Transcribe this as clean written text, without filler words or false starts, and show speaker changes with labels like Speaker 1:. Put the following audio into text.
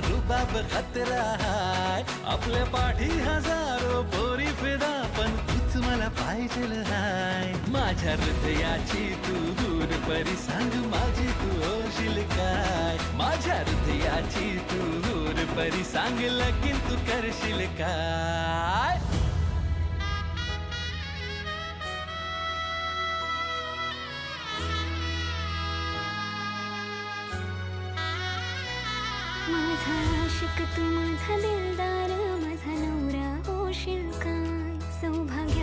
Speaker 1: रुबाब खतरा हाय. आपल्या पाठी हजारो पोरी फिदा पण तूच मला पाहिजेल हाय. माझ्या हृदयाची तू दूर परी सांग माझी तू होशील काय. माझ्या हृदयाची तू दूर परी सांग लगीन तू करशील काय.
Speaker 2: माझा आशिक तू माझा दिलदार माझा नवरा होशील काय. सौभाग्य